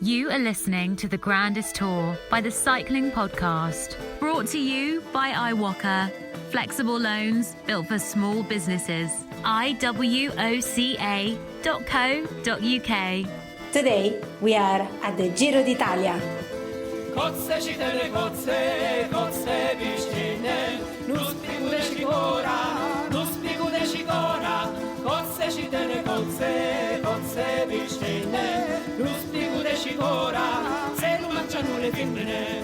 You are listening to the Grandest Tour by the Cycling Podcast, brought to you by iwoca. Flexible loans built for small businesses. iwoca.co.uk. Today we are at the Giro d'Italia. Kotze čitene, kotze bištine, nus pigude šikora, kotze čitene, kotze bištine, nus pigude šikora, celu mančanule findine.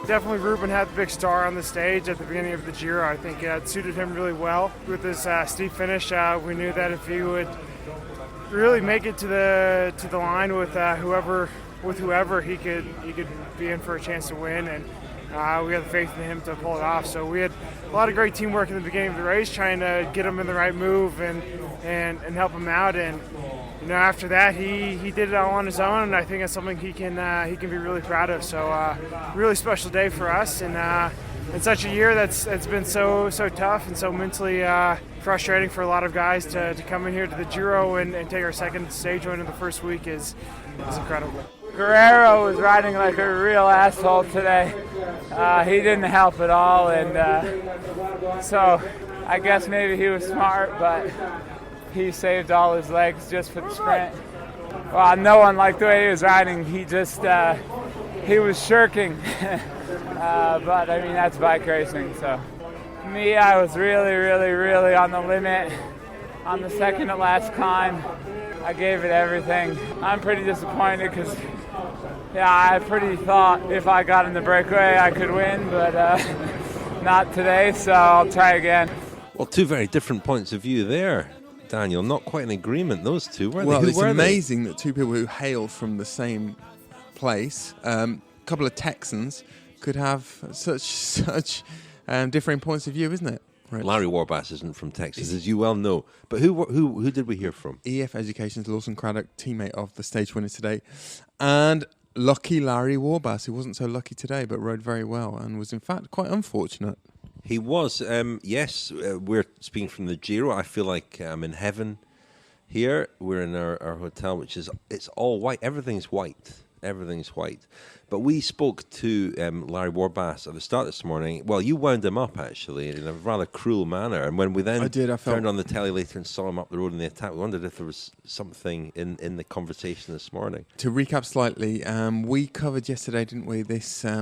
Definitely Ruben had the big star on the stage at the beginning of the Giro. I think it suited him really well. With this steep finish, we knew that if he would really make it to the line with whoever he could be in for a chance to win, and we had the faith in him to pull it off. So we had a lot of great teamwork in the beginning of the race, trying to get him in the right move and help him out. And after that, he did it all on his own, and I think that's something he can be really proud of. So really special day for us, and in such a year that's been so tough and so mentally frustrating for a lot of guys to come in here to the Giro and take our second stage win in the first week is incredible. Gueirrero was riding like a real asshole today. He didn't help at all, and so I guess maybe he was smart, but he saved all his legs just for the sprint. Well, no one liked the way he was riding. He just he was shirking, but I mean that's bike racing. So me, I was really on the limit on the second to last climb. I gave it everything. I'm pretty disappointed because, I pretty thought if I got in the breakaway I could win, but not today, so I'll try again. Well, two very different points of view there, Daniel. Not quite in agreement, those two, were they? Well, it's amazing that two people who hail from the same place, a couple of Texans, could have such differing points of view, isn't it? Right. Larry Warbasse isn't from Texas, as you well know. But who did we hear from? EF Education's Lawson Craddock, teammate of the stage winner today. And lucky Larry Warbasse, who wasn't so lucky today, but rode very well and was, in fact, quite unfortunate. He was, yes. We're speaking from the Giro. I feel like I'm in heaven here. We're in our hotel, it's all white. Everything's white. But we spoke to Larry Warbasse at the start this morning. Well, you wound him up, actually, in a rather cruel manner. And when we then turned on the telly later and saw him up the road in the attack, we wondered if there was something in the conversation this morning. To recap slightly, we covered yesterday, didn't we, this sort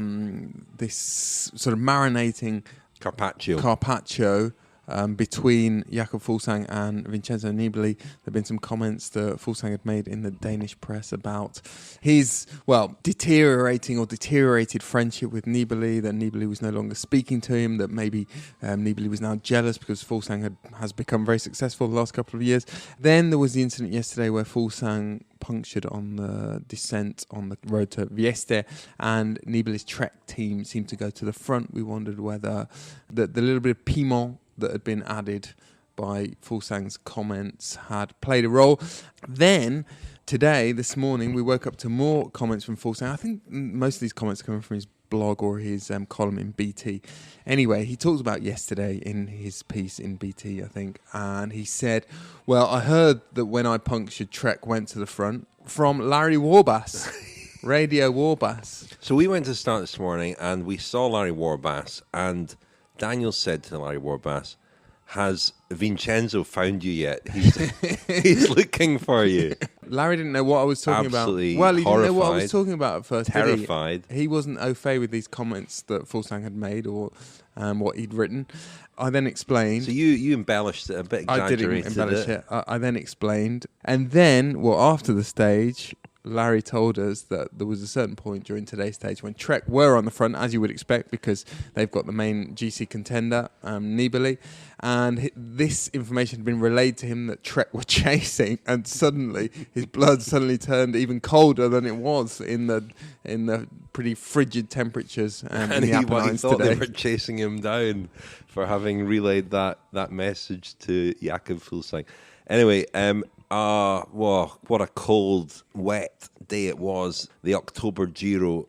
of marinating Carpaccio between Jakob Fuglsang and Vincenzo Nibali. There have been some comments that Fuglsang had made in the Danish press about his, deteriorated friendship with Nibali, that Nibali was no longer speaking to him, that maybe Nibali was now jealous because Fuglsang has become very successful the last couple of years. Then there was the incident yesterday where Fuglsang punctured on the descent on the road to Vieste, and Nibali's Trek team seemed to go to the front. We wondered whether the little bit of piment that had been added by Fuglsang's comments had played a role. Then, this morning, we woke up to more comments from Fuglsang. I think most of these comments are coming from his blog or his column in BT. Anyway, he talked about yesterday in his piece in BT, I think, and he said, well, I heard that when I punctured, Trek went to the front, from Larry Warbasse, Radio Warbasse. So we went to start this morning and we saw Larry Warbasse, and Daniel said to Larry Warbasse, has Vincenzo found you yet? He's looking for you. Larry didn't know what I was talking Absolutely about. Well, he horrified, didn't know what I was talking about at first. Terrified. He wasn't au fait with these comments that Fuglsang had made or what he'd written. I then explained. So you embellished it a bit, exaggerated I didn't embellish it. I then explained. And then, after the stage, Larry told us that there was a certain point during today's stage when Trek were on the front, as you would expect, because they've got the main GC contender, Nibali, and this information had been relayed to him that Trek were chasing, and suddenly his blood turned even colder than it was in the pretty frigid temperatures in the Apennines thought today. They were chasing him down for having relayed that message to Jakob Fuglsang. Anyway, what a cold, wet day it was. The October Giro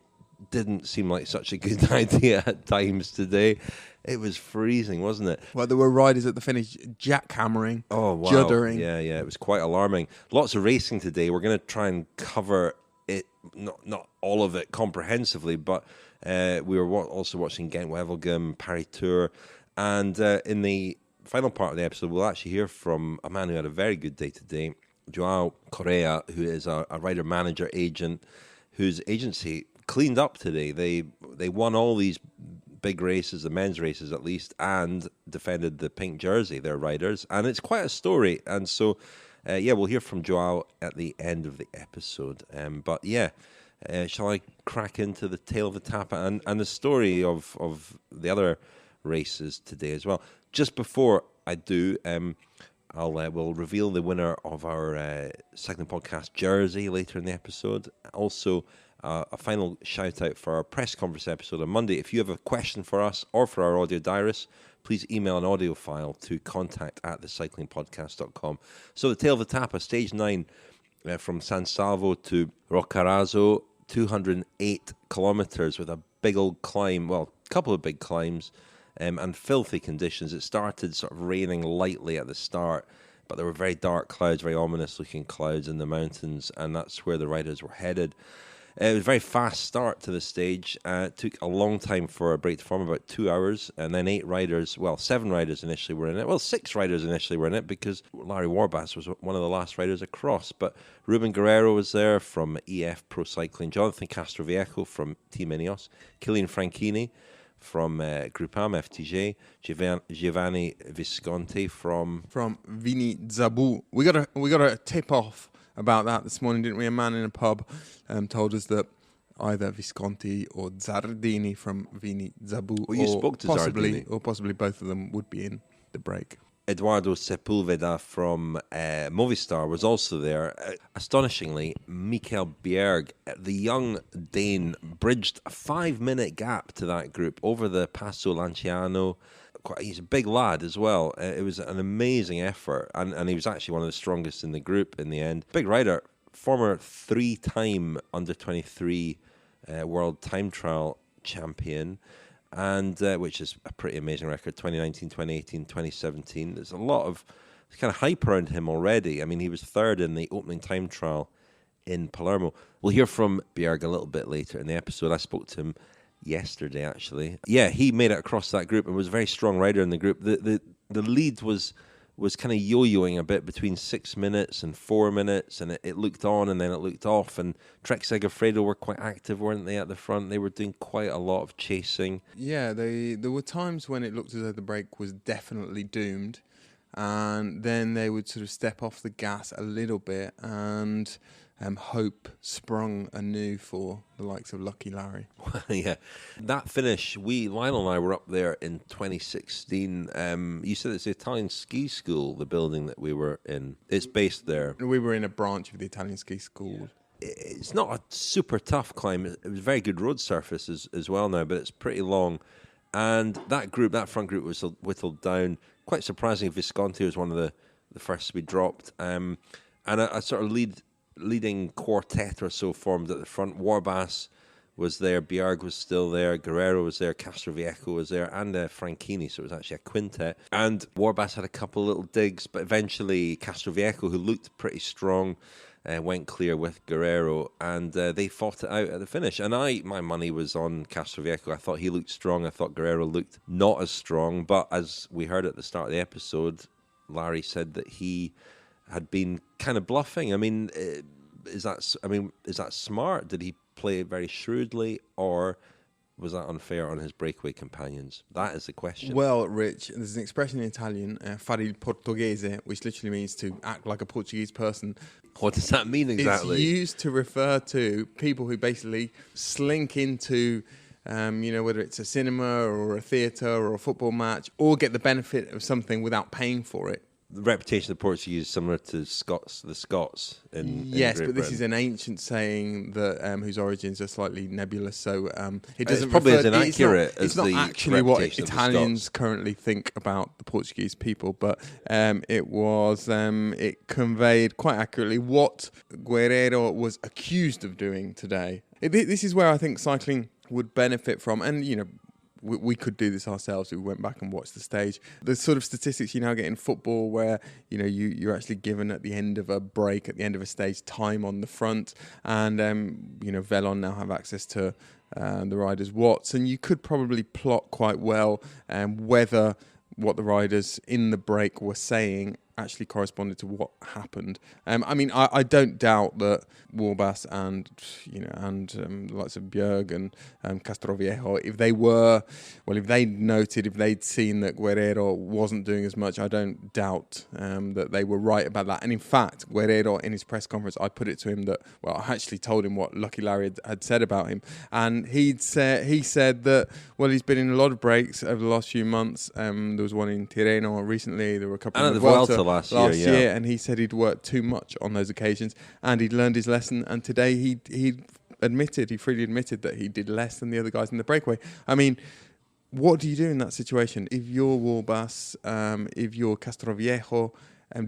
didn't seem like such a good idea at times today. It was freezing, wasn't it? Well, there were riders at the finish jackhammering, juddering. Yeah, it was quite alarming. Lots of racing today. We're going to try and cover not all of it comprehensively, but we were also watching Ghent-Wevelgem, Paris-Tours, and in the final part of the episode, we'll actually hear from a man who had a very good day today, Joao Correia, who is a rider, manager, agent, whose agency cleaned up today. They won all these big races, the men's races at least, and defended the pink jersey, their riders, and it's quite a story. And so, we'll hear from Joao at the end of the episode. Shall I crack into the tail of the Tapa and the story of the other races today as well? Just before I do, we'll reveal the winner of our Cycling Podcast jersey later in the episode. Also, a final shout out for our press conference episode on Monday. If you have a question for us or for our audio diarist, please email an audio file to contact@thecyclingpodcast.com. So the Tail of the Tapa, stage 9, from San Salvo to Roccaraso, 208 kilometres with a big old climb, well, a couple of big climbs, and filthy conditions. It started sort of raining lightly at the start, but there were very dark clouds, very ominous looking clouds in the mountains, and that's where the riders were headed. It was a very fast start to the stage. It took a long time for a break to form, about 2 hours, and then 7 riders initially were in it. Well, 6 riders initially were in it because Larry Warbasse was one of the last riders across. But Ruben Guerrero was there from EF Pro Cycling, Jonathan Castroviejo from Team Ineos, Kilian Franchini from Groupama FTG, Giovanni Visconti from Vini Zabu. We got a tip off about that this morning, didn't we? A man in a pub told us that either Visconti or Zardini from Vini Zabu, well, you spoke to Zardini, or possibly both of them would be in the break. Eduardo Sepulveda from Movistar was also there. Astonishingly, Mikhail Bierg, the young Dane, bridged a 5-minute gap to that group over the Passo Lanciano. He's a big lad as well. It was an amazing effort, and he was actually one of the strongest in the group in the end. Big rider, former 3-time under-23 world time trial champion, and which is a pretty amazing record, 2019, 2018, 2017. There's a lot of kind of hype around him already. I mean, he was 3rd in the opening time trial in Palermo. We'll hear from Bjarg a little bit later in the episode. I spoke to him yesterday, actually. Yeah, he made it across that group and was a very strong rider in the group. The lead was kind of yo-yoing a bit between 6 minutes and 4 minutes, and it looked on and then it looked off. And Trek Segafredo were quite active, weren't they, at the front? They were doing quite a lot of chasing. Yeah, there were times when it looked as though the break was definitely doomed, and then they would sort of step off the gas a little bit, and hope sprung anew for the likes of Lucky Larry. Yeah, that finish, Lionel and I were up there in 2016. You said it's the Italian ski school, the building that we were in. It's based there. We were in a branch of the Italian ski school. It's not a super tough climb. It was very good road surface as well now, but it's pretty long. And that front group was whittled down. Quite surprising, Visconti was one of the first to be dropped. And a sort of leading quartet or so formed at the front. Warbasse was there, Bjarg was still there, Gueirrero was there, Castroviejo was there, and Franchini, so it was actually a quintet. And Warbasse had a couple little digs, but eventually Castroviejo, who looked pretty strong, went clear with Gueirrero, and they fought it out at the finish. And my money was on Castroviejo. I thought he looked strong. I thought Gueirrero looked not as strong, but as we heard at the start of the episode, Larry said that he had been kind of bluffing. I mean, is that smart? Did he play very shrewdly, or was that unfair on his breakaway companions? That is the question. Well, Rich, there's an expression in Italian, fare il portoghese, which literally means to act like a Portuguese person. What does that mean exactly? It's used to refer to people who basically slink into, whether it's a cinema or a theatre or a football match, or get the benefit of something without paying for it. The reputation of the Portuguese is similar to the Scots in yes, Great but this Britain. is an ancient saying that whose origins are slightly nebulous. So it doesn't probably refer, as inaccurate it's as not the actually what reputation of the Italians Scots. currently think about the Portuguese people, but it conveyed quite accurately what Gueirrero was accused of doing today. This is where I think cycling would benefit from, and we could do this ourselves if we went back and watched the stage. The sort of statistics you now get in football where, you're actually given at the end of a break, at the end of a stage, time on the front. And, Velon now have access to the riders' watts. And you could probably plot quite well whether what the riders in the break were saying actually corresponded to what happened. I don't doubt that Warbasse and the likes of Bjerg and Castroviejo, if they'd seen that Gueirrero wasn't doing as much, I don't doubt that they were right about that. And in fact, Gueirrero, in his press conference, I put it to him that, I actually told him what Lucky Larry had said about him, and he said that, he's been in a lot of breaks over the last few months. There was one in Tirreno recently. There were a couple and in the the Vuelta last year, and he said he'd worked too much on those occasions, and he'd learned his lesson. And today he freely admitted that he did less than the other guys in the breakaway. What do you do in that situation? If you're Warbasse, if you're Castroviejo,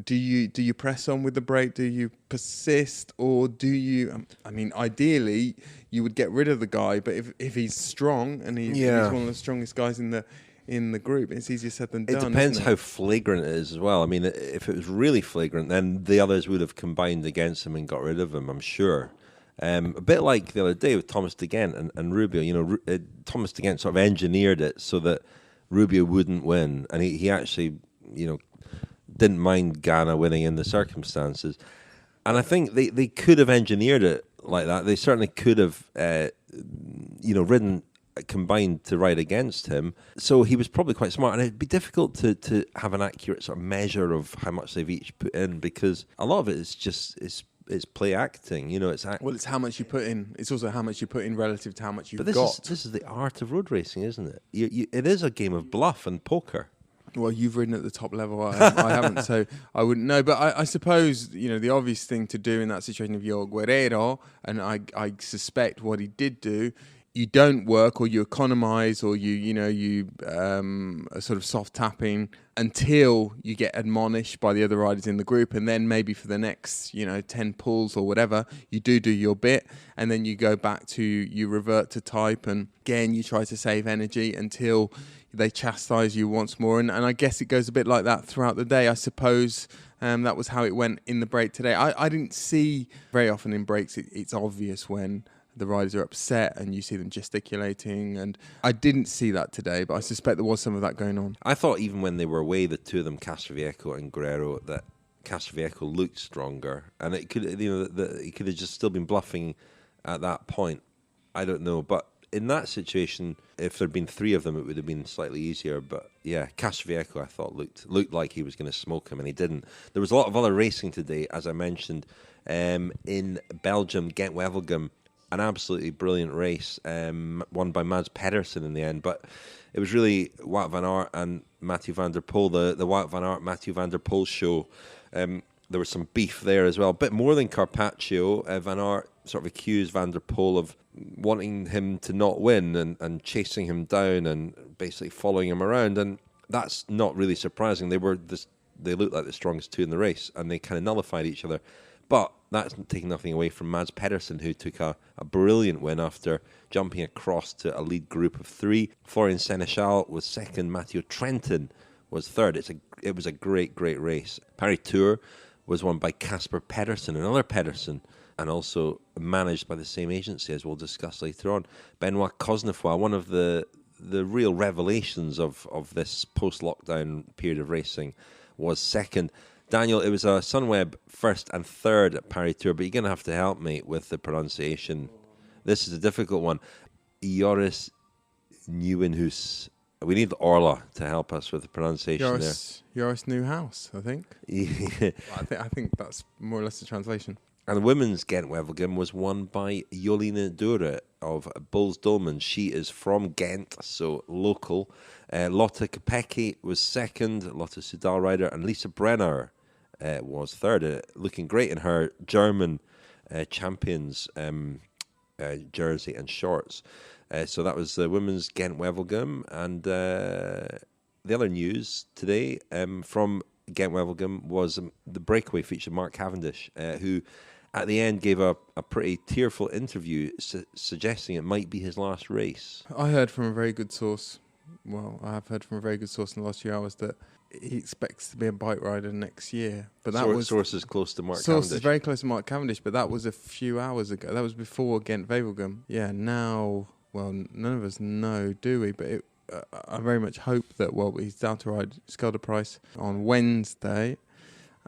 do you press on with the break? Do you persist, or do you? Ideally, you would get rid of the guy, but if he's strong and he's one of the strongest guys in the group, it's easier said than done. It depends how flagrant it is as well. If it was really flagrant, then the others would have combined against him and got rid of him, I'm sure. A bit like the other day with Thomas de Ghent and Rubio. Thomas de Ghent sort of engineered it so that Rubio wouldn't win, and he actually, didn't mind Ghana winning in the circumstances. And I think they could have engineered it like that. They certainly could have, combined to ride against him. So he was probably quite smart, and it'd be difficult to have an accurate sort of measure of how much they've each put in, because a lot of it is just it's play acting. It's how much you put in. It's also how much you put in relative to how much you've got. But this is the art of road racing, isn't it? It is a game of bluff and poker. Well, you've ridden at the top level. I haven't, so I wouldn't know. But I suppose, the obvious thing to do in that situation, if you're Gueirrero, and I suspect what he did do, you don't work, or you economise, or you are sort of soft tapping until you get admonished by the other riders in the group, and then maybe for the next 10 pulls or whatever, you do your bit, and then you go back to, you revert to type, and again you try to save energy until they chastise you once more, and I guess it goes a bit like that throughout the day. I suppose that was how it went in the break today. I didn't see very often in breaks it's obvious when the riders are upset and you see them gesticulating, and I didn't see that today, but I suspect there was some of that going on. I thought even when they were away, the two of them, Castroviejo and Gueirrero, that Castroviejo looked stronger, and it could, he could have just still been bluffing at that point. I don't know, but in that situation, if there'd been three of them, it would have been slightly easier. But yeah, Castroviejo, I thought looked like he was going to smoke him, and he didn't. There was a lot of other racing today, as I mentioned, in Belgium, Ghent-Wevelgem. An absolutely brilliant race, won by Mads Pedersen in the end. But it was really Wout van Aert and Mathieu van der Poel, the Wout van Aert, Mathieu van der Poel show. There was some beef there as well. A bit more than Carpaccio. Van Aert sort of accused van der Poel of wanting him to not win and chasing him down and basically following him around. And that's not really surprising. They looked like the strongest two in the race, and they kind of nullified each other. But that's taking nothing away from Mads Pedersen, who took a brilliant win after jumping across to a lead group of three. Florian Sénéchal was second. Mathieu Trentin was third. It was a great race. Paris-Tours was won by Casper Pedersen, another Pedersen, and also managed by the same agency, as we'll discuss later on. Benoit Cosnefroy, one of the real revelations of this post-lockdown period of racing, was second. Daniel, it was a Sunweb first and third at Paris-Tours, but you're going to have to help me with the pronunciation. This is a difficult one. Joris Nieuwenhuis. We need Orla to help us with the pronunciation there. Joris Nieuwenhuis, I think. Yeah. I think that's more or less the translation. And the women's Ghent-Wevelgem was won by Jolien Dure of Bulls Dolman. She is from Ghent, so local. Lotte Kopecky was second, Lotte Soudal rider, and Lisa Brenner was third, looking great in her German champions jersey and shorts. So that was the women's Ghent-Wevelgem. And the other news today from Ghent-Wevelgem was the breakaway feature, Mark Cavendish, who at the end gave a pretty tearful interview suggesting it might be his last race. I heard from a very good source. Well, I have heard from a very good source in the last few hours that he expects to be a bike rider next year. But that was sources close to Mark sources Cavendish. very close to Mark Cavendish, but that was a few hours ago. That was before Ghent-Wevelgem. Yeah, now, well, none of us know, do we? But I very much hope that, well, he's down to ride Skelde Price on Wednesday,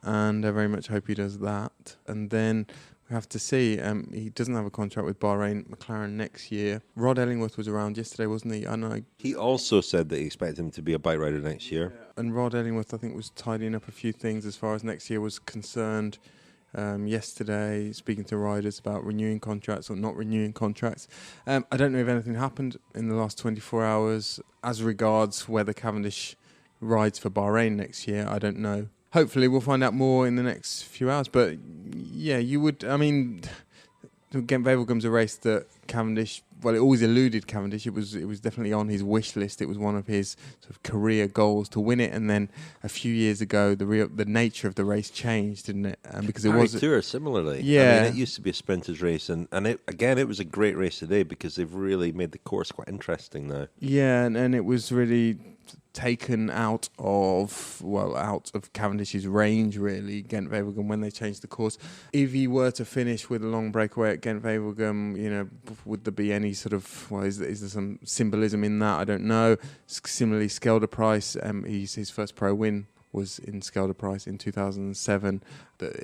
and I very much hope he does that. And then we have to see. He doesn't have a contract with Bahrain McLaren next year. Rod Ellingworth was around yesterday, wasn't he? I know. He also said that he expected him to be a bike rider next year. And Rod Ellingworth, I think, was tidying up a few things as far as next year was concerned. Yesterday, speaking to riders about renewing contracts or not renewing contracts. I don't know if anything happened in the last 24 hours as regards whether Cavendish rides for Bahrain next year. I don't know. Hopefully we'll find out more in the next few hours. But yeah, you would, I mean, Ghent-Wevelgem's a race that Cavendish, well, it always eluded Cavendish. It was definitely on his wish list. It was one of his sort of career goals to win it. And then a few years ago, the nature of the race changed, didn't it? Because it was Paris-Tours similarly. Yeah, I mean, it used to be a sprinter's race, and it was a great race today because they've really made the course quite interesting now. Yeah, and it was really taken out of Cavendish's range, really, Ghent-Wevelgem, when they changed the course. If he were to finish with a long breakaway at Ghent-Wevelgem, would there be any sort of, well, is there some symbolism in that? I don't know. Similarly, Skelde Price, his first pro win was in Skelde Price in 2007.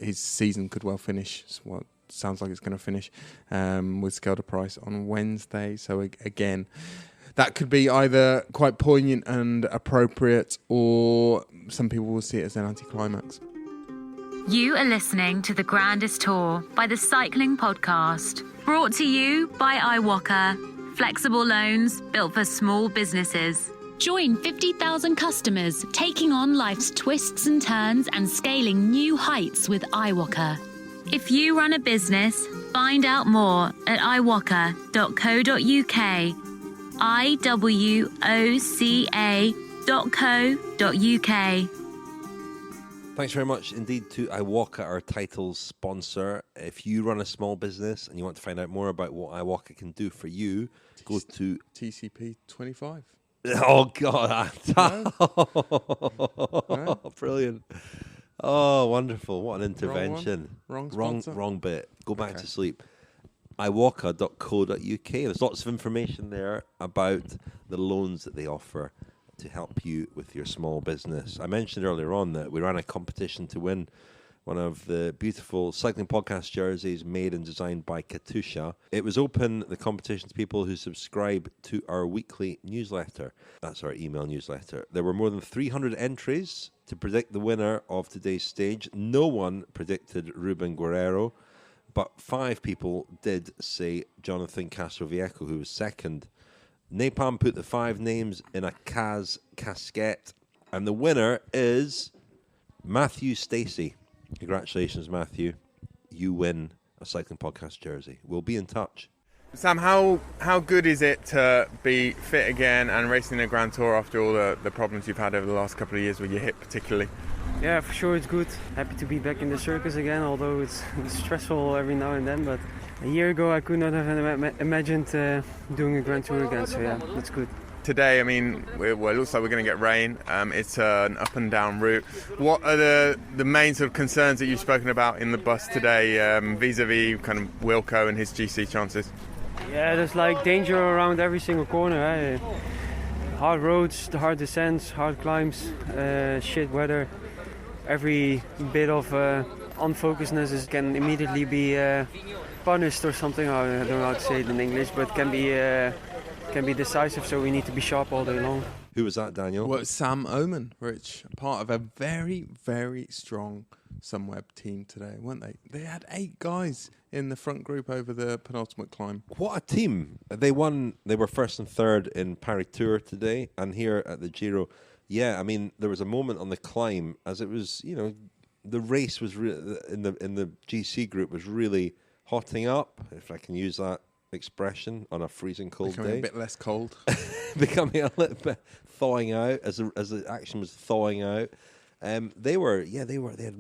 His season could well finish. Well, sounds like it's going to finish with Skelde Price on Wednesday. So again, that could be either quite poignant and appropriate, or some people will see it as an anticlimax. You are listening to the Grandest Tour by the Cycling Podcast, brought to you by iwoca, flexible loans built for small businesses. Join 50,000 customers taking on life's twists and turns and scaling new heights with iwoca. If you run a business, find out more at iwoca.co.uk. iwoca.co.uk. Thanks very much indeed to iwoca, our title sponsor. If you run a small business and you want to find out more about what iwoca can do for you, go to TCP 25. Oh God! No? Brilliant! Oh, wonderful! What an intervention! Wrong bit. Go back to sleep. iwoca.co.uk. There's lots of information there about the loans that they offer to help you with your small business. I mentioned earlier on that we ran a competition to win one of the beautiful Cycling Podcast jerseys made and designed by Katusha. It was open, the competition, to people who subscribe to our weekly newsletter. That's our email newsletter. There were more than 300 entries to predict the winner of today's stage. No one predicted Ruben Guerrero, but 5 people did say Jonathan Castroviejo, who was second. Napalm put the 5 names in a casquette, and the winner is Matthew Stacey. Congratulations, Matthew. You win a Cycling Podcast jersey. We'll be in touch. Sam, how good is it to be fit again and racing the Grand Tour after all the problems you've had over the last couple of years with your hip particularly? Yeah, for sure it's good. Happy to be back in the circus again, although it's stressful every now and then. But a year ago I could not have imagined doing a Grand Tour again, so yeah, that's good. Today, I mean, it looks like we're going to get rain. It's an up and down route. What are the main sort of concerns that you've spoken about in the bus today, vis-a-vis kind of Wilco and his GC chances? Yeah, there's like danger around every single corner. Hard roads, hard descents, hard climbs, shit weather. Every bit of unfocusedness can immediately be punished or something. I don't know how to say it in English, but can be decisive, so we need to be sharp all day long. Who was that, Daniel? Well, Sam Oomen, Rich, part of a very, very strong Sunweb team today, weren't they? They had 8 guys in the front group over the penultimate climb. What a team. They won. They were first and third in Paris-Tours today, and here at the Giro. Yeah, I mean, there was a moment on the climb as it was, the race was in the GC group was really hotting up, if I can use that expression, on a freezing cold day. A bit less cold. Becoming a little bit thawing out as the action was thawing out. They had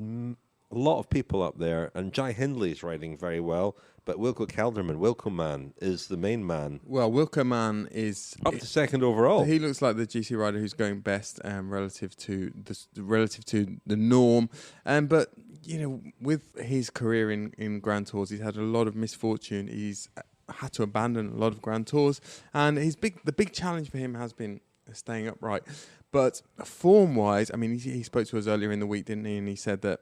a lot of people up there, and Jai Hindley is riding very well, but Wilco Kelderman, Wilco Man, is the main man. Well, Wilco Man is up to second overall. He looks like the GC rider who's going best relative to the norm. But you know, with his career in Grand Tours, he's had a lot of misfortune. He's had to abandon a lot of Grand Tours, and the big challenge for him has been staying upright. But form-wise, I mean, he spoke to us earlier in the week, didn't he? And he said that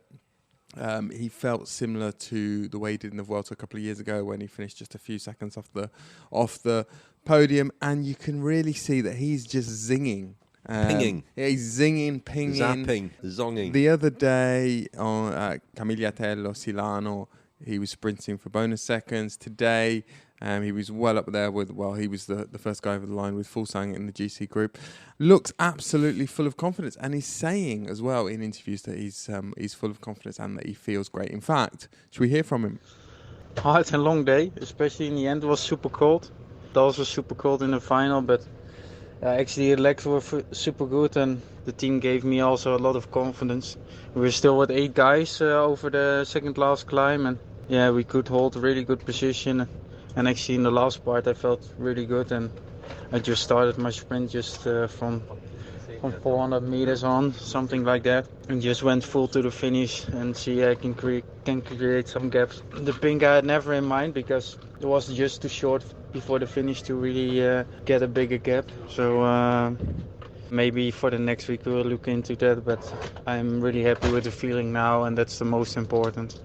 he felt similar to the way he did in the Vuelta a couple of years ago when he finished just a few seconds off the podium, and you can really see that he's just zinging. Pinging. Yeah, he's zinging, pinging. Zapping, zonging. The other day on Camigliatello, Silano, he was sprinting for bonus seconds. Today, he was well up there he was the first guy over the line with Fuglsang in the GC group. Looks absolutely full of confidence, and he's saying as well in interviews that he's full of confidence and that he feels great. In fact, should we hear from him? Oh, it's a long day, especially in the end. It was super cold. It was also super cold in the final, but actually the legs were super good, and the team gave me also a lot of confidence. We were still with 8 guys over the second last climb, and yeah, we could hold a really good position. And actually in the last part I felt really good, and I just started my sprint just from 400 meters on, something like that, and just went full to the finish and see I can create some gaps. The pink I had never in mind because it was just too short before the finish to really get a bigger gap. So maybe for the next week we'll look into that, but I'm really happy with the feeling now, and that's the most important.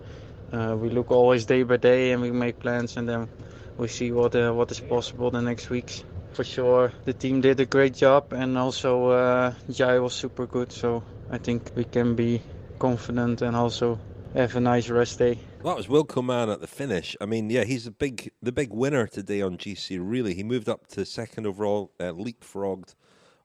We look always day by day and we make plans, and then we see what is possible the next weeks. For sure, the team did a great job, and also Jai was super good. So I think we can be confident and also have a nice rest day. That was Wilco Man at the finish. I mean, yeah, he's the big winner today on GC. Really, he moved up to second overall, leapfrogged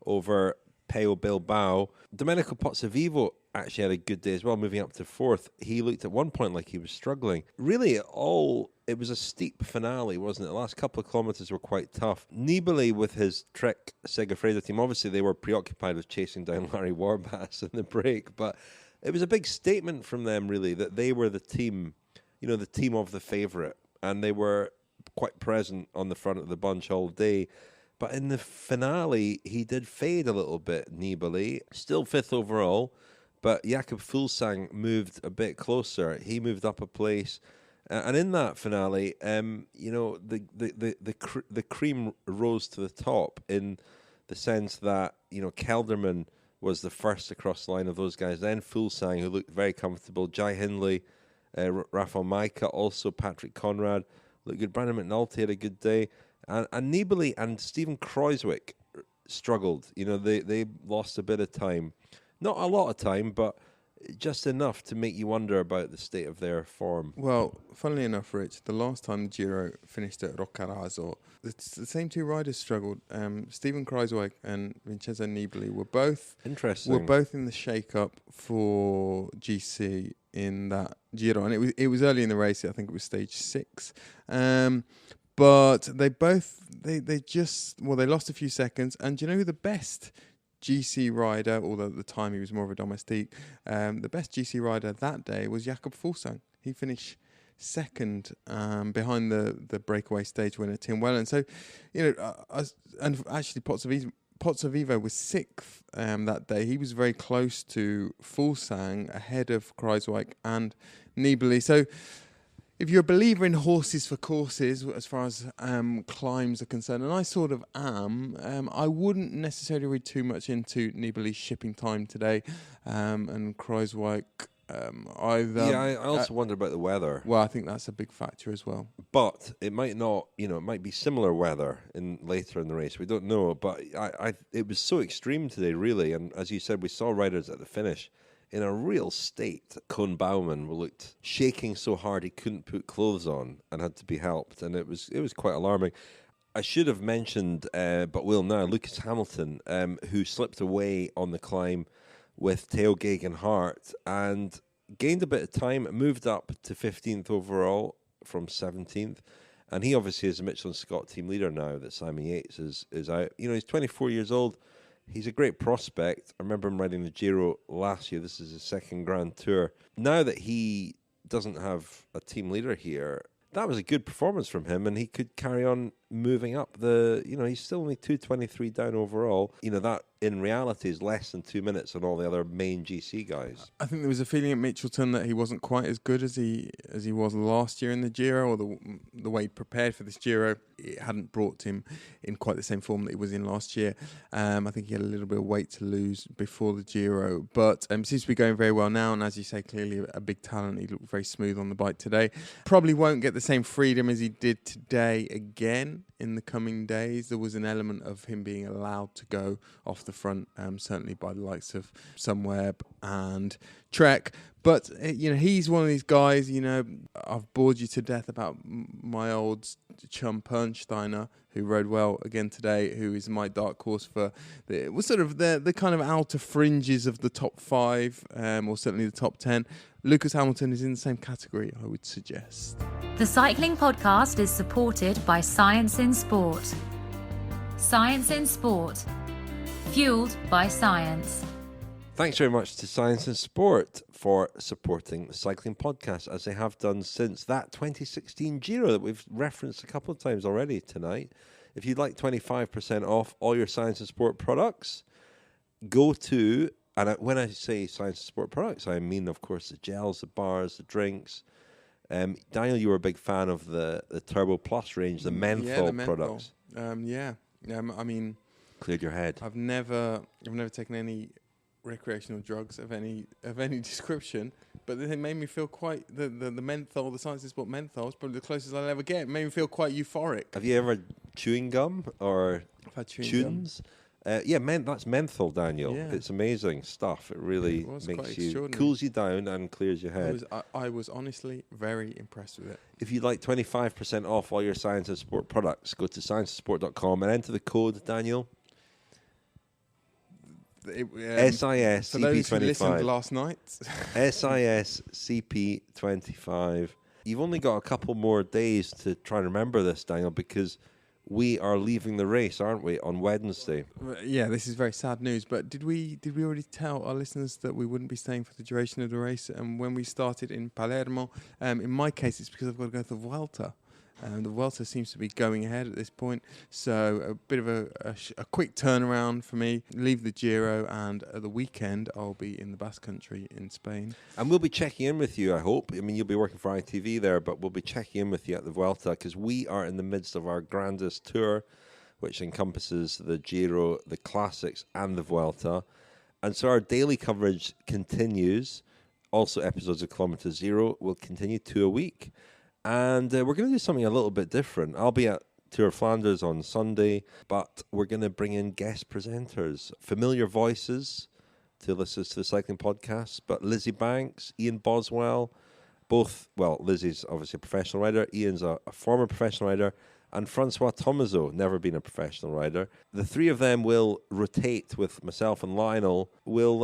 over Pello Bilbao. Domenico Pozzovivo actually had a good day as well, moving up to fourth. He looked at one point like he was struggling. Really, it was a steep finale, wasn't it? The last couple of kilometres were quite tough. Nibali with his Trek Segafredo team, obviously they were preoccupied with chasing down Larry Warbasse in the break, but it was a big statement from them, really, that they were the team, you know, the team of the favourite, and they were quite present on the front of the bunch all day. But in the finale, he did fade a little bit, Nibali. Still fifth overall, but Jakob Fuglsang moved a bit closer. He moved up a place. And in that finale, you know, the cream rose to the top in the sense that, you know, Kelderman was the first across the line of those guys. Then Fuglsang, who looked very comfortable. Jai Hindley, Rafael Majka, also Patrick Conrad looked good. Brandon McNulty had a good day. And Nibali and Steven Kruijswijk struggled. You know, they lost a bit of time. Not a lot of time, but just enough to make you wonder about the state of their form. Well, funnily enough, Rich, the last time the Giro finished at Roccaraso, the same two riders struggled. Steven Kruijswijk and Vincenzo Nibali were both in the shake-up for GC in that Giro, and it was early in the race. I think it was stage 6. But they lost a few seconds. And do you know who the best GC rider, although at the time he was more of a domestique, the best GC rider that day was Jakob Fuglsang. He finished second behind the breakaway stage winner, Tim Whelan. So, you know, and actually Pozzovivo was 6th that day. He was very close to Fuglsang, ahead of Kruijswijk and Nibali. So, if you're a believer in horses for courses, as far as climbs are concerned, and I sort of am, I wouldn't necessarily read too much into Nibali's shipping time today, and Kruijswijk either. Yeah, I also wonder about the weather. Well, I think that's a big factor as well. But it might not, you know, it might be similar weather later in the race. We don't know, but it was so extreme today, really. And as you said, we saw riders at the finish in a real state. Cohn Baumann looked shaking so hard he couldn't put clothes on and had to be helped, and it was quite alarming. I should have mentioned, but will now, Lucas Hamilton, who slipped away on the climb with Theo Gegenhardt and gained a bit of time, moved up to 15th overall from 17th, and he obviously is a Michelin Scott team leader now that Simon Yates is out. You know, he's 24 years old. He's a great prospect. I remember him riding the Giro last year. This is his second Grand Tour. Now that he doesn't have a team leader here, that was a good performance from him, and he could carry on moving up he's still only 2:23 down overall. That in reality is less than 2 minutes on all the other main GC guys. I think there was a feeling at Mitchelton that he wasn't quite as good as he was last year in the Giro, or the way he prepared for this Giro. It hadn't brought him in quite the same form that he was in last year. I think he had a little bit of weight to lose before the Giro, but seems to be going very well now, and as you say, clearly a big talent. He looked very smooth on the bike today. Probably won't get the same freedom as he did today again in the coming days. There was an element of him being allowed to go off the front, certainly by the likes of Sunweb and Trek. But, he's one of these guys, I've bored you to death about my old chum Pernsteiner, who rode well again today, who is my dark horse for the kind of outer fringes of the top 5, or certainly the top 10. Lucas Hamilton is in the same category, I would suggest. The Cycling Podcast is supported by Science in Sport. Science in Sport. Fueled by science. Thanks very much to Science in Sport for supporting the Cycling Podcast, as they have done since that 2016 Giro that we've referenced a couple of times already tonight. If you'd like 25% off all your Science in Sport products, go to... And when I say Science and Sport products, I mean, of course, the gels, the bars, the drinks. Daniel, you were a big fan of the Turbo Plus range, the menthol products. I mean, cleared your head. I've never taken any recreational drugs of any description, but they made me feel quite the menthol, the Science and Sport menthol is probably the closest I'll ever get. It made me feel quite euphoric. Have you ever had chewing gum or I've had chewing tunes? gum. That's menthol, Daniel. Yeah. It's amazing stuff. It really makes you, cools you down and clears your head. I was honestly very impressed with it. If you'd like 25% off all your Science and Sport products, go to scienceandsport.com and enter the code, Daniel. SIS For those who listened CP25. last night. SIS CP25. You've only got a couple more days to try and remember this, Daniel, because we are leaving the race, aren't we, on Wednesday? Yeah, this is very sad news. But did we already tell our listeners that we wouldn't be staying for the duration of the race? And when we started in Palermo, in my case, it's because I've got to go to the Vuelta. The Vuelta seems to be going ahead at this point, so a bit of a quick turnaround for me. Leave the Giro, and at the weekend I'll be in the Basque Country in Spain. And we'll be checking in with you, I hope. I mean, you'll be working for ITV there, but we'll be checking in with you at the Vuelta, because we are in the midst of our Grandest tour, which encompasses the Giro, the Classics, and the Vuelta. And so our daily coverage continues. Also, episodes of Kilometre Zero will continue 2 a week. And we're going to do something a little bit different. I'll be at Tour of Flanders on Sunday, but we're going to bring in guest presenters, familiar voices to listen to the cycling podcast, but Lizzie Banks, Ian Boswell, Lizzie's obviously a professional rider, Ian's a former professional rider, and Francois Tomaso, never been a professional rider. The three of them will rotate with myself and Lionel. We'll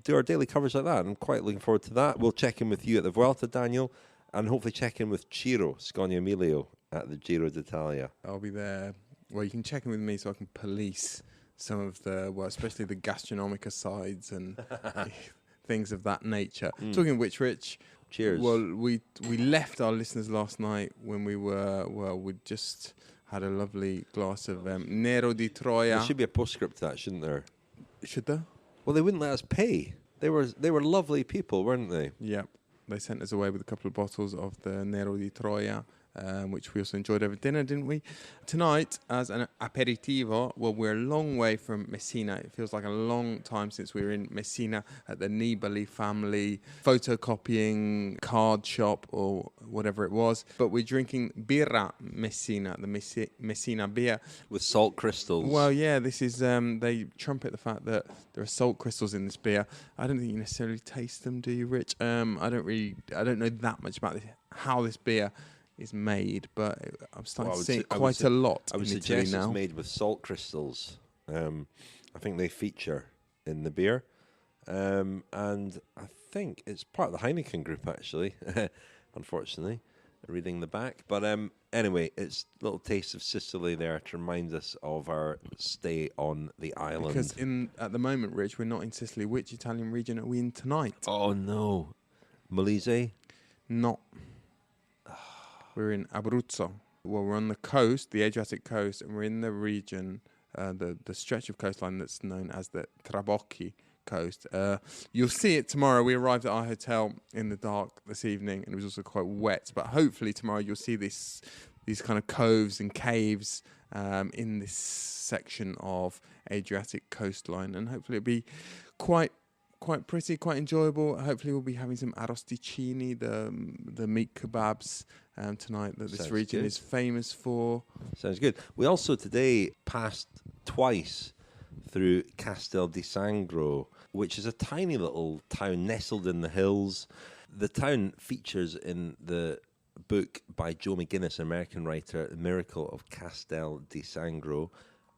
do our daily coverage like that. I'm quite looking forward to that. We'll check in with you at the Vuelta, Daniel, and hopefully check in with Ciro Scogna Emilio at the Giro d'Italia. I'll be there. Well, you can check in with me so I can police some of especially the gastronomic asides and things of that nature. Talking of which, Rich, cheers. Well, we left our listeners last night when we'd just had a lovely glass of Nero di Troia. There should be a postscript to that, shouldn't there? Should there? Well, they wouldn't let us pay. They were lovely people, weren't they? Yep. They sent us away with a couple of bottles of the Nero di Troia, which we also enjoyed over dinner, didn't we? Tonight, as an aperitivo, well, we're a long way from Messina. It feels like a long time since we were in Messina at the Nibali family photocopying card shop or whatever it was. But we're drinking Birra Messina, the Messina beer. With salt crystals. Well, yeah, this is, they trumpet the fact that there are salt crystals in this beer. I don't think you necessarily taste them, do you, Rich? I don't know that much about how this beer is made, but I'm starting to see it quite a lot in Italy now. I would suggest it's made with salt crystals. I think they feature in the beer. And I think it's part of the Heineken group, actually, unfortunately. reading the back. But anyway, it's a little taste of Sicily there to remind us of our stay on the island. Because at the moment, Rich, we're not in Sicily. Which Italian region are we in tonight? Oh, no. Molise? Not. We're in Abruzzo. Well, we're on the coast, the Adriatic coast, and we're in the region, the stretch of coastline that's known as the Trabocchi coast. You'll see it tomorrow. We arrived at our hotel in the dark this evening, and it was also quite wet. But hopefully tomorrow you'll see these kind of coves and caves in this section of Adriatic coastline, and hopefully it'll be quite pretty, quite enjoyable. Hopefully we'll be having some arrosticini, the meat kebabs tonight that this region is famous for. Sounds good. We also today passed twice through Castel di Sangro, which is a tiny little town nestled in the hills. The town features in the book by Joe McGinnis, an American writer, The Miracle of Castel di Sangro,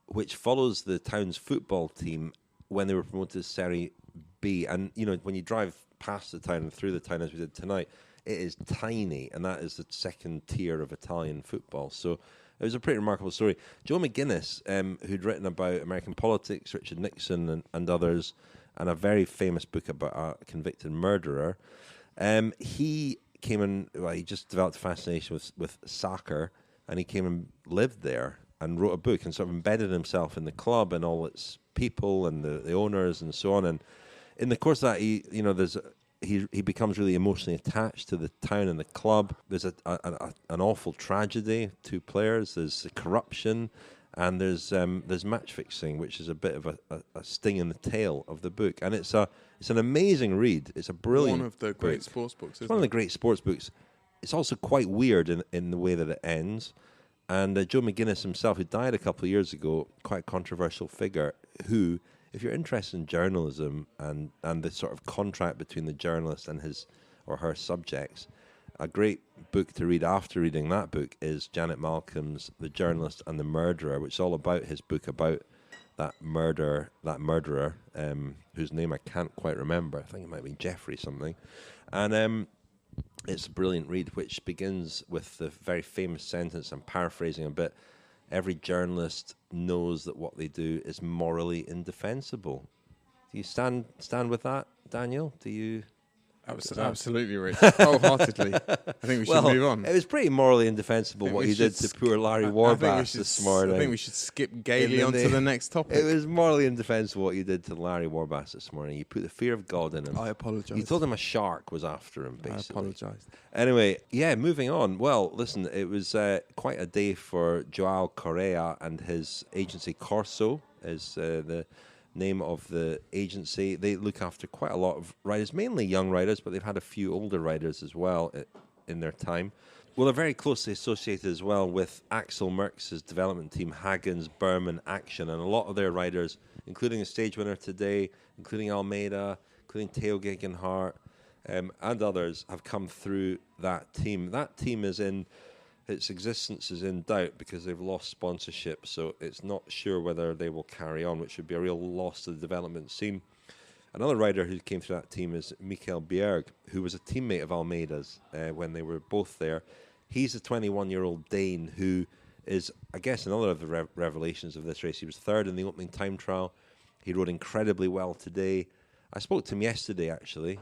which follows the town's football team when they were promoted to Serie B. And, you know, when you drive past the town and through the town as we did tonight, it is tiny, and that is the second tier of Italian football. So it was a pretty remarkable story. Joe McGinnis, who'd written about American politics, Richard Nixon and others, and a very famous book about a convicted murderer, he came in, well, he just developed a fascination with soccer, and he came and lived there and wrote a book and sort of embedded himself in the club and all its people and the owners and so on. And in the course of that, he becomes really emotionally attached to the town and the club. There's an awful tragedy, 2 players. There's corruption, and there's match fixing, which is a bit of a sting in the tail of the book. And it's an amazing read. It's a brilliant. One of the great sports books. It's one of the great sports books. It's also quite weird in the way that it ends. And Joe McGinnis himself, who died a couple of years ago, quite a controversial figure, who, if you're interested in journalism and the sort of contract between the journalist and his or her subjects, a great book to read after reading that book is Janet Malcolm's The Journalist and the Murderer, which is all about his book about that murderer, whose name I can't quite remember. I think it might be Jeffrey something. And it's a brilliant read, which begins with the very famous sentence, I'm paraphrasing a bit, every journalist knows that what they do is morally indefensible. Do you stand with that, Daniel? Do you? Absolutely, Rich. Wholeheartedly. I think we should move on. It was pretty morally indefensible what you did to poor Larry Warbasse this morning. I think we should skip gaily on to the next topic. It was morally indefensible what you did to Larry Warbasse this morning. You put the fear of God in him. I apologise. You told him a shark was after him, basically. I apologise. Anyway, moving on. Well, listen, it was quite a day for Joao Correia and his agency Corso, is the name of the agency. They look after quite a lot of riders, mainly young riders, but they've had a few older riders as well in their time. Well, they're very closely associated as well with Axel Merckx's development team, Hagens, Berman, Action, and a lot of their riders, including a stage winner today, including Almeida, including Theo Gegenhardt, and others, have come through that team. That team its existence is in doubt because they've lost sponsorship, so it's not sure whether they will carry on, which would be a real loss to the development scene. Another rider who came through that team is Mikhail Bierg, who was a teammate of Almeida's when they were both there. He's a 21-year-old Dane who is, I guess, another of the revelations of this race. He was third in the opening time trial. He rode incredibly well today. I spoke to him yesterday, actually.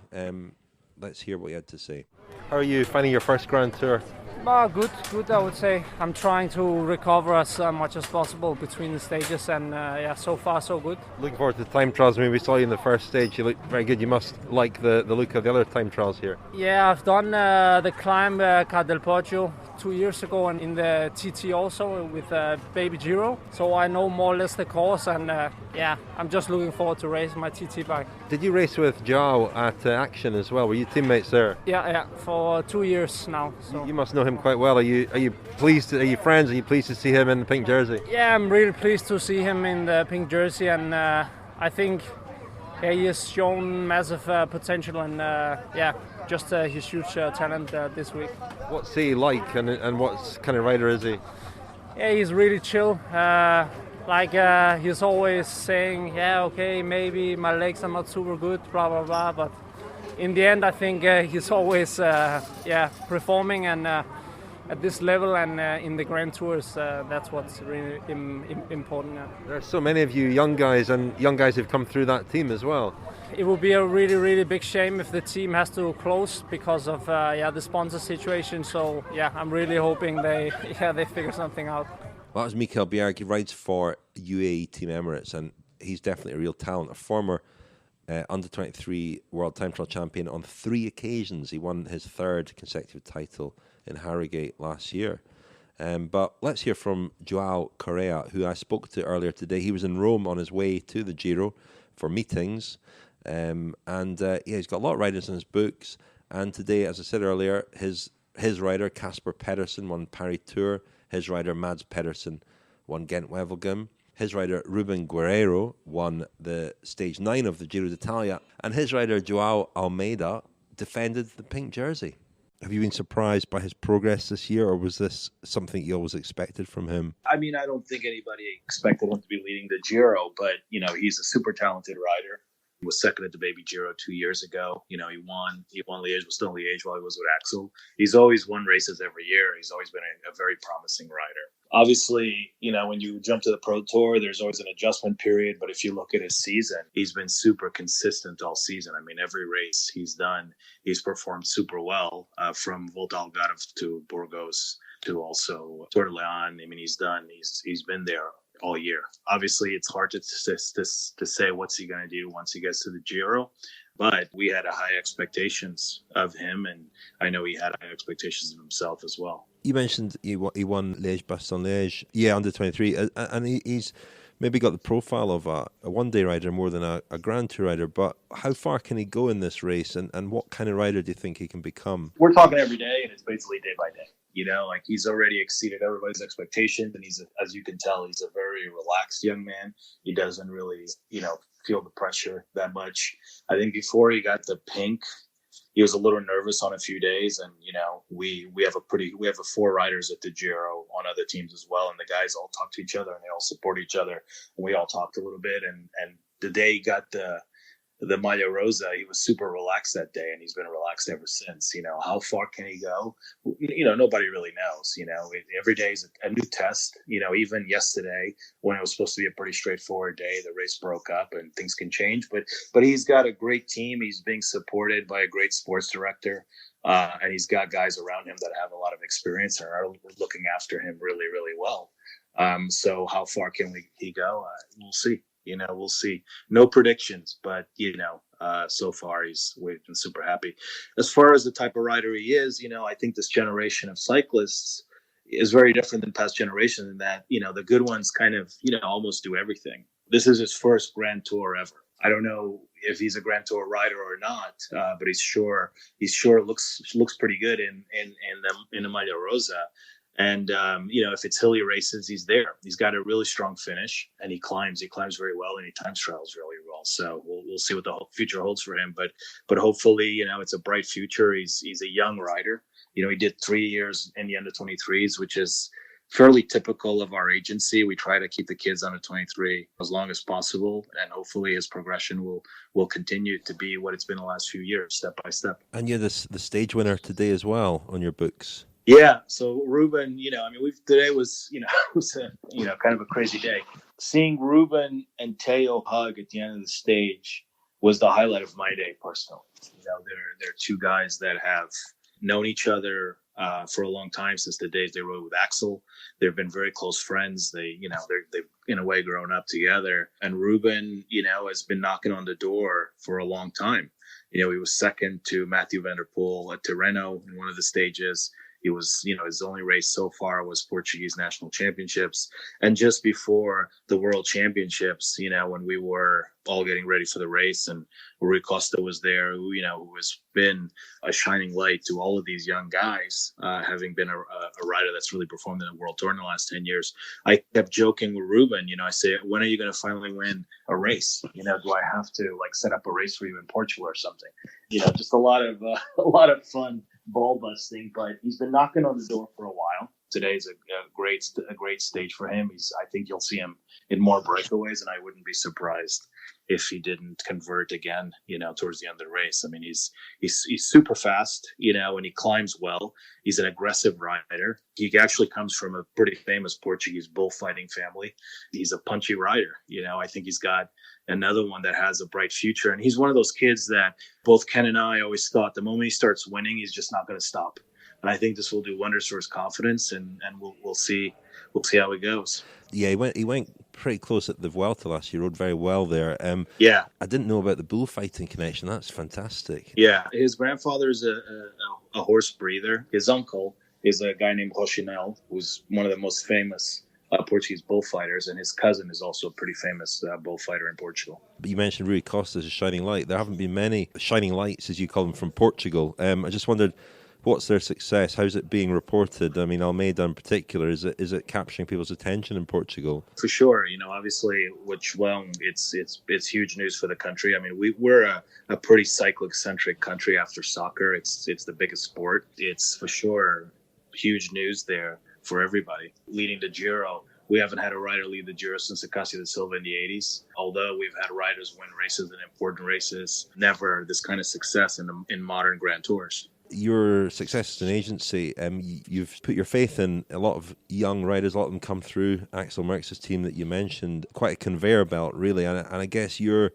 Let's hear what he had to say. How are you finding your first Grand Tour? Good, I would say. I'm trying to recover as much as possible between the stages, and so far so good. Looking forward to the time trials. I mean, we saw you in the first stage. You look very good. You must like the look of the other time trials here. Yeah, I've done the climb Cal del Poggio 2 years ago, and in the TT also with Baby Giro. So I know more or less the course, and I'm just looking forward to race my TT bike. Did you race with Joao at Action as well? Were you teammates there? Yeah, for 2 years now. So. You must know him quite well. Are you pleased? Are you friends? Are you pleased to see him in the pink jersey? Yeah, I'm really pleased to see him in the pink jersey, and I think he has shown massive potential, and just his huge talent this week. What's he like, and what kind of rider is he? Yeah, he's really chill. He's always saying, okay, maybe my legs are not super good, blah blah blah, but in the end, I think he's always performing, and at this level and in the Grand Tours, that's what's really important now. There are so many of you young guys and young guys who've come through that team as well. It would be a really, really big shame if the team has to close because of the sponsor situation. So I'm really hoping they figure something out. Well, that was Mikhail Bierg. He rides for UAE Team Emirates, and he's definitely a real talent. A former under-23 World Time Trial champion on 3 occasions. He won his 3rd consecutive title in Harrogate last year. But let's hear from Joao Correia, who I spoke to earlier today. He was in Rome on his way to the Giro for meetings. He's got a lot of riders in his books. And today, as I said earlier, his rider, Casper Pedersen, won Paris-Tours. His rider, Mads Pedersen, won Ghent-Wevelgem. His rider, Ruben Guerrero, won the Stage 9 of the Giro d'Italia. And his rider, Joao Almeida, defended the pink jersey. Have you been surprised by his progress this year, or was this something you always expected from him? I mean, I don't think anybody expected him to be leading the Giro, but, he's a super talented rider. He was second at the Baby Giro 2 years ago. He won Liège, was still in Liège while he was with Axel. He's always won races every year. He's always been a very promising rider. Obviously, when you jump to the Pro Tour, there's always an adjustment period. But if you look at his season, he's been super consistent all season. I mean, every race he's done, he's performed super well, from Volta al Garve to Burgos to also Tour de Leon. I mean, he's been there all year. Obviously, it's hard to say what's he going to do once he gets to the Giro, but we had high expectations of him, and I know he had high expectations of himself as well. You mentioned he won Liège-Bastogne-Liège, under 23, and he's maybe got the profile of a one-day rider more than a Grand Tour rider, but how far can he go in this race, and what kind of rider do you think he can become? We're talking every day, and it's basically day by day. He's already exceeded everybody's expectations, and he's, as you can tell, he's a very relaxed young man. He doesn't really, feel the pressure that much. I think before he got the pink, he was a little nervous on a few days, and we have 4 riders at the Giro on other teams as well, and the guys all talk to each other and they all support each other, and we all talked a little bit, and the day he got the Maglia Rosa, he was super relaxed that day, and he's been relaxed ever since. How far can he go? Nobody really knows. Every day is a new test. Even yesterday, when it was supposed to be a pretty straightforward day, the race broke up and things can change. But he's got a great team. He's being supported by a great sports director, and he's got guys around him that have a lot of experience and are looking after him really, really well. So how far can he go? We'll see. We'll see. No predictions, but, so far we've been super happy. As far as the type of rider he is, I think this generation of cyclists is very different than past generations in that, the good ones kind of, almost do everything. This is his first Grand Tour ever. I don't know if he's a Grand Tour rider or not, but he sure looks pretty good in the Maglia Rosa. And, if it's hilly races, he's there. He's got a really strong finish, and he climbs very well, and he time trials really well. So we'll see what the whole future holds for him. But hopefully, it's a bright future. He's a young rider. He did 3 years in the under-23s, which is fairly typical of our agency. We try to keep the kids under 23 as long as possible, and hopefully his progression will continue to be what it's been the last few years, step by step. And you're the stage winner today as well on your books. Yeah, so Ruben, today was, was a, kind of a crazy day. Seeing Ruben and Teo hug at the end of the stage was the highlight of my day personally. They're 2 guys that have known each other for a long time, since the days they rode with Axel. They've been very close friends. They've in a way grown up together. And Ruben, has been knocking on the door for a long time. He was second to Matthew van der Poel at Tirreno in one of the stages. He was, his only race so far was Portuguese National Championships. And just before the World Championships, when we were all getting ready for the race, and Rui Costa was there, who has been a shining light to all of these young guys, having been a rider that's really performed in the World Tour in the last 10 years. I kept joking with Ruben, I say, when are you going to finally win a race? Do I have to set up a race for you in Portugal or something? Just a lot of fun ball busting, but he's been knocking on the door for a while. Today's a a great stage for him. I think you'll see him in more breakaways, and I wouldn't be surprised if he didn't convert again, towards the end of the race. I mean, he's super fast, and he climbs well. He's an aggressive rider. He actually comes from a pretty famous Portuguese bullfighting family. He's a punchy rider. I think he's got another one that has a bright future. And he's one of those kids that both Ken and I always thought the moment he starts winning, he's just not going to stop. And I think this will do wonders for his confidence, and we'll see how it goes. Yeah, he went pretty close at the Vuelta last year. Rode very well there. Yeah, I didn't know about the bullfighting connection. That's fantastic. Yeah, his grandfather's a horse breather. His uncle is a guy named Rochinel, who's one of the most famous Portuguese bullfighters, and his cousin is also a pretty famous bullfighter in Portugal. But you mentioned Rui Costa as a shining light. There haven't been many shining lights, as you call them, from Portugal. I just wondered, what's their success? How's it being reported? I mean, Almeida in particular, is it capturing people's attention in Portugal? For sure, obviously with Joao, it's huge news for the country. I mean, we're a pretty cyclic-centric country after soccer. It's the biggest sport. It's for sure huge news there for everybody. Leading the Giro, we haven't had a rider lead the Giro since Acasio da Silva in the 80s. Although we've had riders win races and important races, never this kind of success in modern Grand Tours. Your success as an agency, you've put your faith in a lot of young riders. A lot of them come through Axel Merckx's team that you mentioned. Quite a conveyor belt, really. And I guess your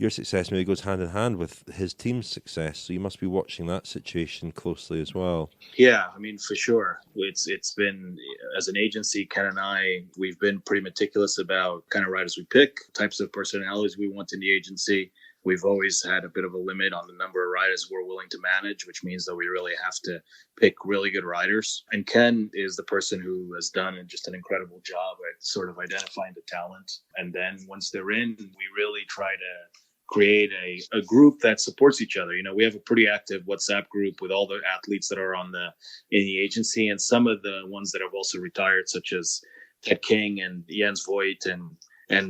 success maybe goes hand in hand with his team's success. So you must be watching that situation closely as well. Yeah, I mean, for sure. It's been, as an agency, Ken and I, we've been pretty meticulous about kind of riders we pick, types of personalities we want in the agency. We've always had a bit of a limit on the number of riders we're willing to manage, which means that we really have to pick really good riders. And Ken is the person who has done just an incredible job at sort of identifying the talent. And then once they're in, we really try to create a group that supports each other. We have a pretty active WhatsApp group with all the athletes that are in the agency, and some of the ones that have also retired, such as Ted King and Jens Voigt and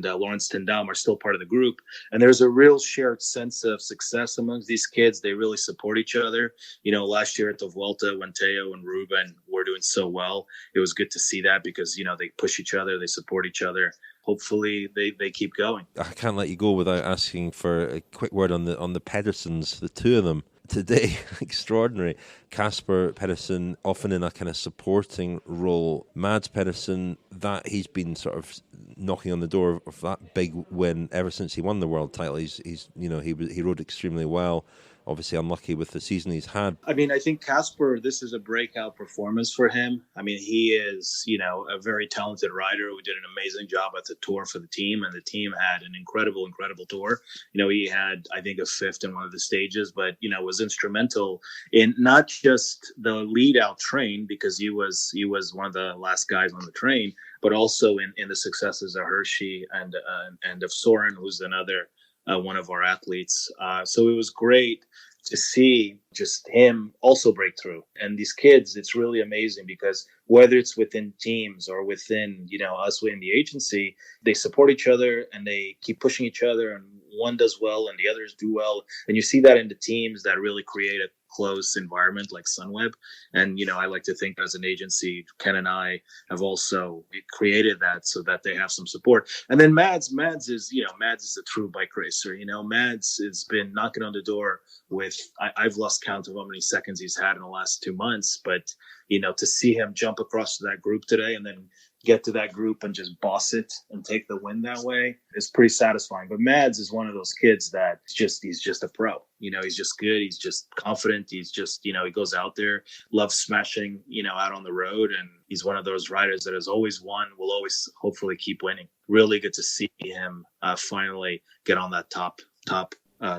Lawrence Tendam are still part of the group. And there's a real shared sense of success amongst these kids. They really support each other. Last year at the Vuelta, when Teo and Ruben were doing so well, it was good to see that because, they push each other, they support each other. Hopefully they keep going. I can't let you go without asking for a quick word on the Pedersens, the two of them. Today, extraordinary. Casper Pedersen, often in a kind of supporting role. Mads Pedersen, that he's been sort of knocking on the door of that big win ever since he won the world title. He rode extremely well. Obviously unlucky with the season he's had. I mean, I think Casper, this is a breakout performance for him. I mean, he is, a very talented rider who did an amazing job at the tour for the team, and the team had an incredible tour. He had, I think, a fifth in one of the stages, but, was instrumental in not just the lead out train, because he was one of the last guys on the train, but also in the successes of Hershey and of Soren, who's another one of our athletes. So it was great to see just him also break through. And these kids, it's really amazing because whether it's within teams or within, us within the agency, they support each other and they keep pushing each other, and one does well and the others do well. And you see that in the teams that really create a close environment like Sunweb. And, I like to think as an agency, Ken and I have also created that so that they have some support. And then Mads is a true bike racer. Mads has been knocking on the door with, I've lost count of how many seconds he's had in the last 2 months, but, to see him jump across to that group today and then get to that group and just boss it and take the win that way is pretty satisfying. But Mads is one of those kids that he's just a pro. He's just good. He's just confident. He's just, he goes out there, loves smashing, out on the road. And he's one of those riders that has always won, will always hopefully keep winning. Really good to see him finally get on that top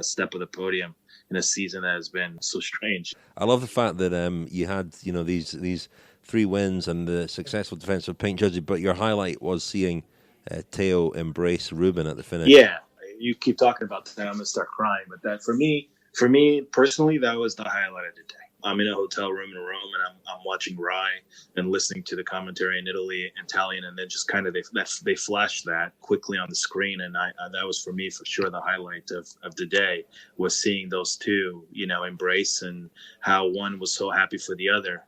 step of the podium in a season that has been so strange. I love the fact that you had, these 3 wins and the successful defense of Pink Jersey, but your highlight was seeing Teo embrace Ruben at the finish. Yeah, you keep talking about that, I'm going to start crying. But that for me personally, that was the highlight of the day. I'm in a hotel room in Rome, and I'm watching Rai and listening to the commentary in Italian, and then just kind of they flashed that quickly on the screen, and that was for me for sure the highlight of the day, was seeing those two, embrace, and how one was so happy for the other.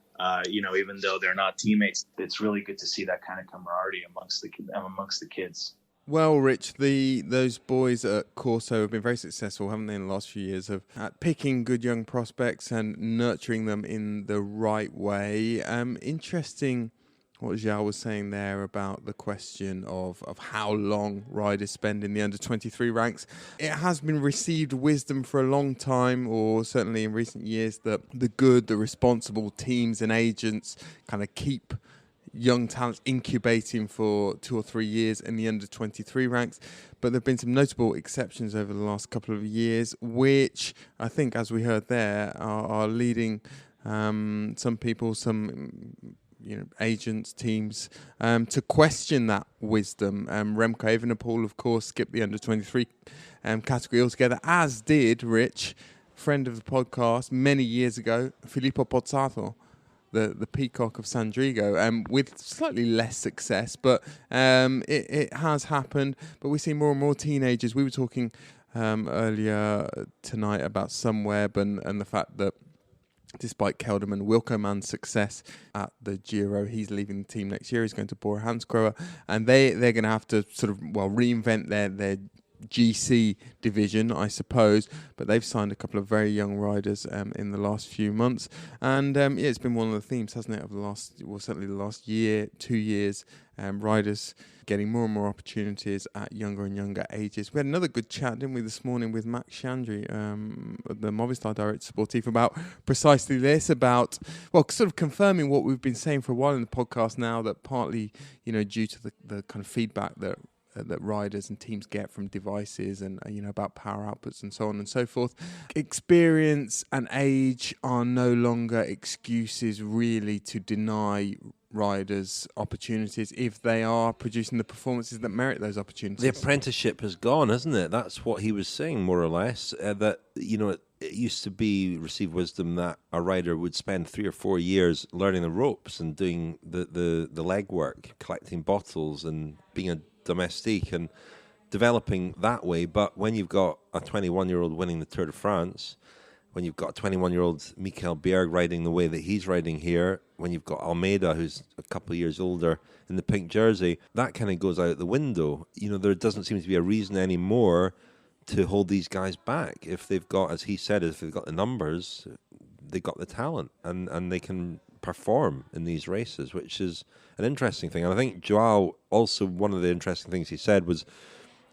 Even though they're not teammates, it's really good to see that kind of camaraderie amongst the kids. Well, Rich, those boys at Corso have been very successful, haven't they, in the last few years at picking good young prospects and nurturing them in the right way. Interesting what Joao was saying there about the question of how long riders spend in the under-23 ranks. It has been received wisdom for a long time, or certainly in recent years, that the responsible teams and agents kind of keep young talents incubating for 2 or 3 years in the under-23 ranks. But there have been some notable exceptions over the last couple of years, which I think, as we heard there, are leading some people, agents, teams, to question that wisdom. Remco Evenepoel, of course, skipped the under-23 category altogether, as did Rich, friend of the podcast, many years ago, Filippo Pozzato, the peacock of San Drigo, with slightly less success, but it has happened. But we see more and more teenagers. We were talking earlier tonight about Sunweb and the fact that despite Kelderman, Wilco Mann's success at the Giro, he's leaving the team next year. He's going to Bora-Hansgrohe, and they're going to have to sort of reinvent their GC division, I suppose. But they've signed a couple of very young riders in the last few months, and it's been one of the themes, hasn't it, of certainly the last year, 2 years. Riders getting more and more opportunities at younger and younger ages. We had another good chat, didn't we, this morning with Max Chandri, the Movistar Director Sportif, about precisely this, about, sort of confirming what we've been saying for a while in the podcast now, that partly, due to the kind of feedback that riders and teams get from devices and, about power outputs and so on and so forth. Experience and age are no longer excuses really to deny riders opportunities if they are producing the performances that merit those opportunities. The apprenticeship has gone, hasn't it? That's what he was saying, more or less, that, it used to be received wisdom that a rider would spend 3 or 4 years learning the ropes and doing the legwork, collecting bottles and being a domestique and developing that way. But when you've got a 21-year-old winning the Tour de France, when you've got a 21-year-old Mikhail Bierg riding the way that he's riding here, when you've got Almeida, who's a couple of years older, in the pink jersey, that kind of goes out the window. There doesn't seem to be a reason anymore to hold these guys back. If they've got, as he said, if they've got the numbers, they've got the talent, and they can perform in these races, which is an interesting thing. And I think Joao, also one of the interesting things he said was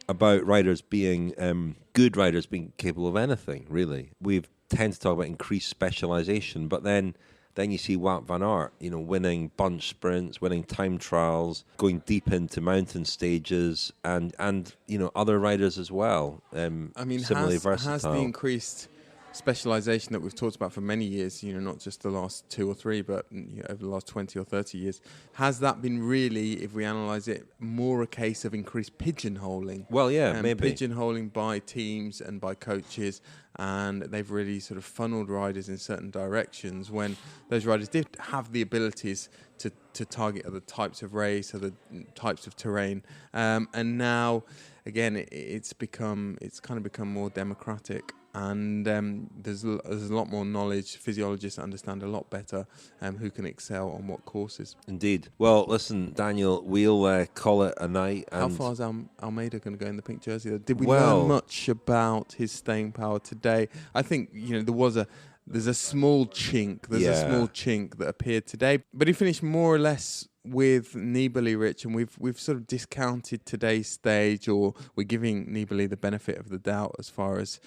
about riders being, good riders being capable of anything, really. We tend to talk about increased specialization, but then you see Wout van Aert, winning bunch sprints, winning time trials, going deep into mountain stages, and other riders as well. Similarly versatile. Has the increased specialization that we've talked about for many years, not just the last 2 or 3, but over the last 20 or 30 years, has that been really, if we analyse it, more a case of increased pigeonholing? Well, yeah, maybe. Pigeonholing by teams and by coaches, and they've really sort of funneled riders in certain directions when those riders did have the abilities to target other types of race, other types of terrain. And now, again, it's kind of become more democratic. And there's a lot more knowledge. Physiologists understand a lot better who can excel on what courses. Indeed. Well, listen, Daniel, we'll call it a night. How far is Almeida going to go in the pink jersey? Did we learn much about his staying power today? I think there's a small chink. There's a small chink that appeared today, but he finished more or less with Nibali, Rich, and we've sort of discounted today's stage, or we're giving Nibali the benefit of the doubt as far as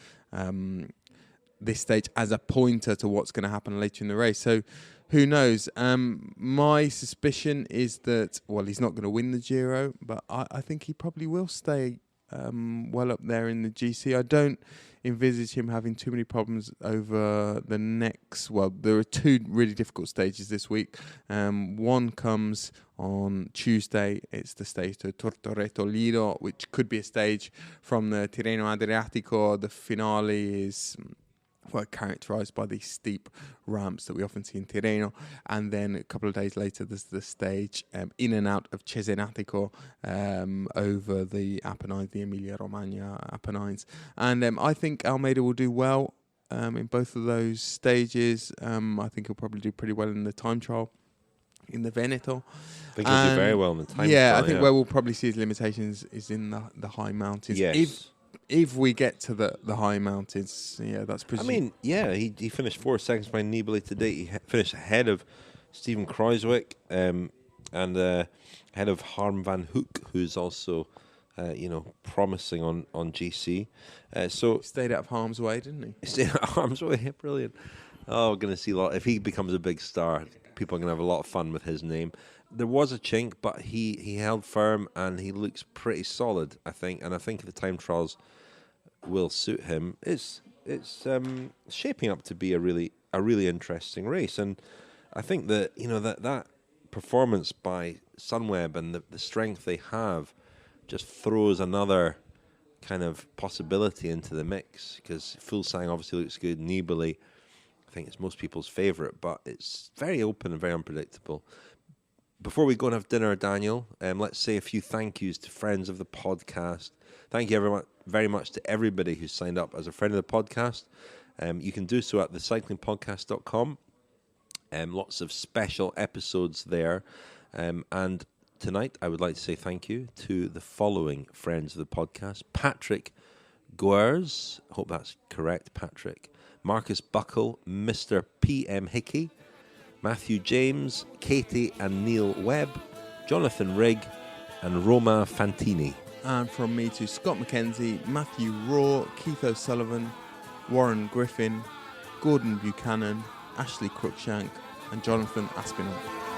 this stage as a pointer to what's going to happen later in the race. So who knows? My suspicion is that, he's not going to win the Giro, but I think he probably will stay well up there in the GC. I don't envisage him having too many problems over the next. There are 2 really difficult stages this week. One comes on Tuesday. It's the stage to Tortoreto Lido, which could be a stage from the Tirreno Adriatico. The finale is characterised by these steep ramps that we often see in Tirreno, and then a couple of days later there's the stage in and out of Cesenatico over the Apennines, the Emilia-Romagna Apennines, and I think Almeida will do well in both of those stages. I think he'll probably do pretty well in the time trial in the Veneto. I think he'll do very well in the time trial. I think where we'll probably see his limitations is in the high mountains. Yes. If we get to the high mountains, that's presumed. He finished 4 seconds behind Nibali today. He finished ahead of Steven Kruijswijk and ahead of Harm van Hoek, who's also, promising on GC. So stayed out of harm's way, didn't he? Stayed out of harm's way, brilliant. Oh, we're going to see a lot. If he becomes a big star, people are going to have a lot of fun with his name. There was a chink, but he held firm and he looks pretty solid, I think. And I think the time trials will suit him. It's shaping up to be a really interesting race, and I think that that performance by Sunweb and the strength they have just throws another kind of possibility into the mix, because Fuglsang obviously looks good. Nibali, I think it's most people's favourite, but it's very open and very unpredictable. Before we go and have dinner, Daniel, let's say a few thank yous to friends of the podcast. Thank you very much to everybody who signed up as a friend of the podcast. You can do so at thecyclingpodcast.com. Lots of special episodes there. And tonight, I would like to say thank you to the following friends of the podcast. Patrick Gueirrero, hope that's correct, Patrick. Marcus Buckle, Mr. P.M. Hickey, Matthew James, Katie and Neil Webb, Jonathan Rigg, and Roma Fantini. And from me to Scott McKenzie, Matthew Raw, Keith O'Sullivan, Warren Griffin, Gordon Buchanan, Ashley Cruikshank, and Jonathan Aspinall.